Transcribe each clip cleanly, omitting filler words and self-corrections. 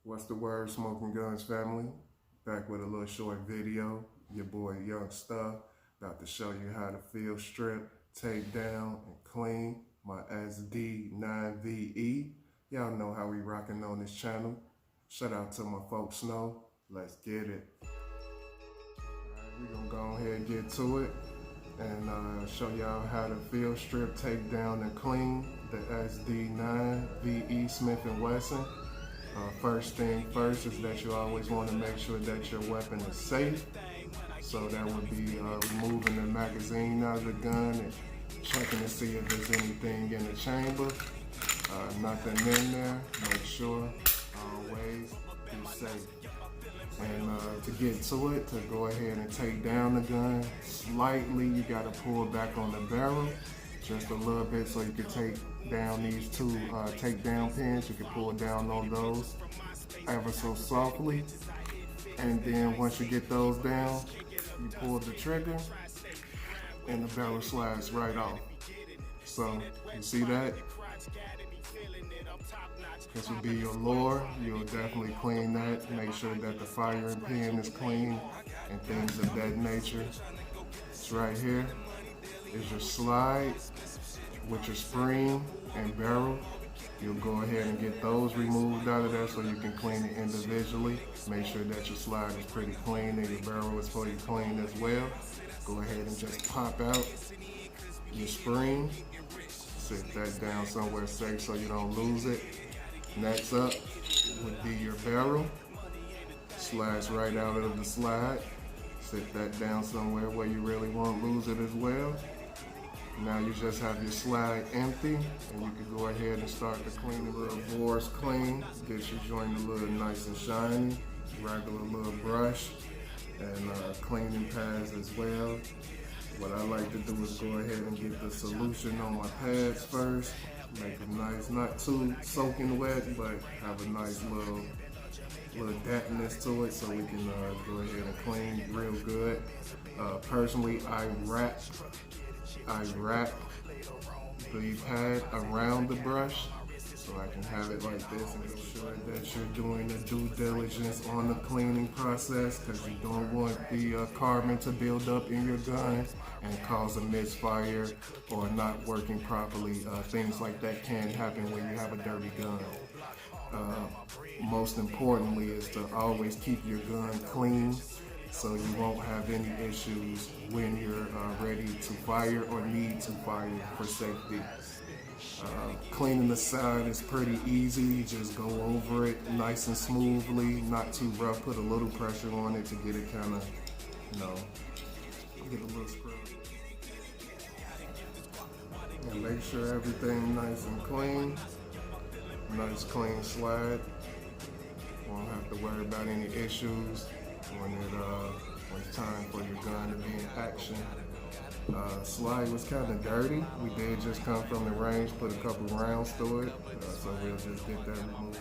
What's the word, Smoke&Gunz family? Back with a little short video. Your boy Young Stuff, about to show you how to field strip, take down, and clean my SD9VE. Y'all know how we rocking on this channel. Shout out to my folks Snow. Let's get it. Alright, we're gonna go ahead and get to it and show y'all how to field strip, take down, and clean the SD9VE Smith & Wesson. First thing first is that you always want to make sure that your weapon is safe. So that would be removing the magazine out of the gun and checking to see if there's anything in the chamber. Nothing in there. Make sure always be safe. And to get to it, to go ahead and take down the gun slightly, you got to pull back on the barrel just a little bit so you can take down these two takedown pins. You can pull down on those ever so softly, and then once you get those down, you pull the trigger and the barrel slides right off. So you see that? This would be your lure. You'll definitely clean that. Make sure that the firing pin is clean and things of that nature. It's right here is your slide with your spring and barrel. You'll go ahead and get those removed out of there so you can clean it individually. Make sure that your slide is pretty clean and your barrel is pretty clean as well. Go ahead and just pop out your spring. Sit that down somewhere safe so you don't lose it. Next up would be your barrel. Slides right out of the slide. Sit that down somewhere where you really won't lose it as well. Now you just have your slide empty, and you can go ahead and start to clean the little bores clean. Get your joint a little nice and shiny. Regular little brush and cleaning pads as well. What I like to do is go ahead and get the solution on my pads first. Make them nice, not too soaking wet, but have a nice little dampness to it so we can go ahead and clean real good. Personally, I wrap the pad around the brush so I can have it like this and make sure that you're doing the due diligence on the cleaning process, because you don't want the carbon to build up in your gun and cause a misfire or not working properly. Things like that can happen when you have a dirty gun. Most importantly is to always keep your gun clean so you won't have any issues when you're ready to fire or need to fire for safety. Cleaning the side is pretty easy. You just go over it nice and smoothly, not too rough. Put a little pressure on it to get it kind of, get a little scrub. And make sure everything nice and clean. Nice clean slide. Won't have to worry about any issues when it's time for your gun to be in action. Slide was kind of dirty. We did just come from the range, put a couple rounds through it, so we'll just get that removed.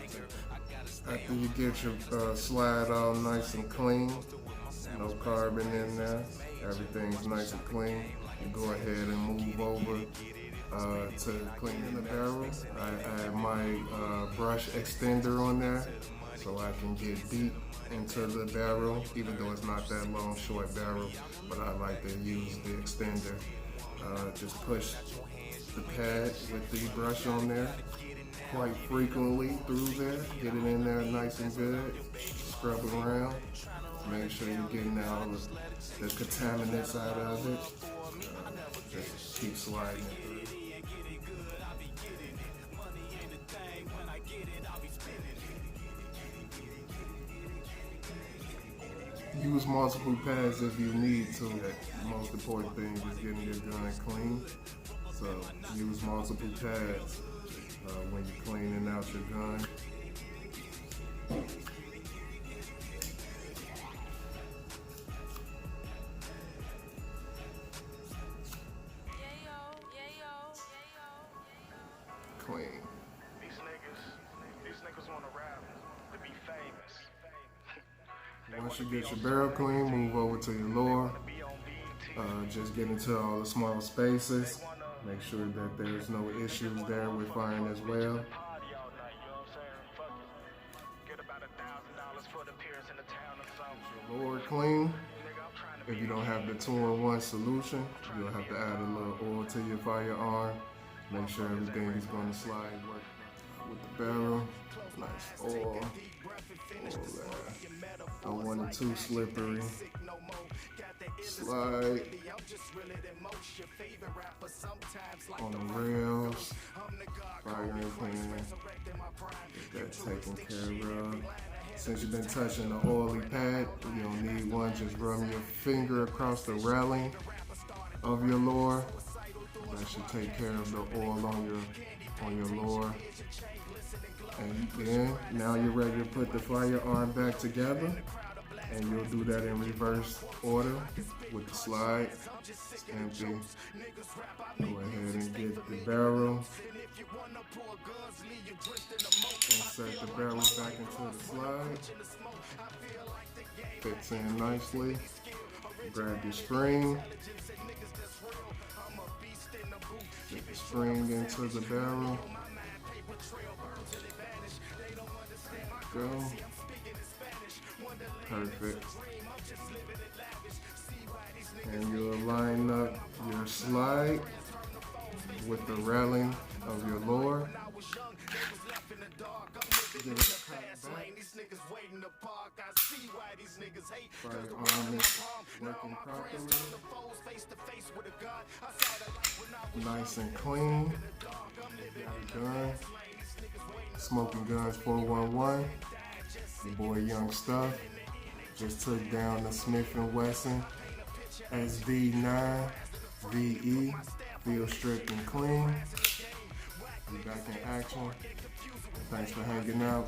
After you get your slide all nice and clean, no carbon in there, everything's nice and clean, you go ahead and move over to cleaning the barrel. I add my brush extender on there so I can get deep into the barrel, even though it's not that long, short barrel, but I like to use the extender. Just push the pad with the brush on there quite frequently through there. Get it in there nice and good. Scrub around. Make sure you're getting all of the contaminants out of it. Just keep sliding it through. Use multiple pads if you need to. The most important thing is getting your gun clean. So use multiple pads when you're cleaning out your gun. Clean. These niggas wanna rap to be famous. Once you get your barrel clean, move over to your lure. Just get into all the small spaces. Make sure that there's no issues there with firing as well. Your lower clean. If you don't have the 2-in-1 solution, you'll have to add a little oil to your firearm. Make sure everything is going to slide with the barrel. Nice oil. I don't want it too slippery. Slide on the rails. Firing pan. Get that taken care of. Since you've been touching the oily pad, you don't need one. Just run your finger across the railing of your lure. That should take care of the oil on your lure. And then now you're ready to put the firearm back together. And you'll do that in reverse order with the slide. It's empty. Go ahead and get the barrel. Insert the barrel back into the slide. Fits in nicely. Grab your spring. Get the spring into the barrel. Go. Perfect. And you'll line up your slide with the railing of your lure. Firearm is working properly. Nice and clean. Gun. Smoke&Gunz 411. Your boy Young Stuff just took down the Smith & Wesson SD9VE. Feel stripped and clean. Be back in action. Thanks for hanging out.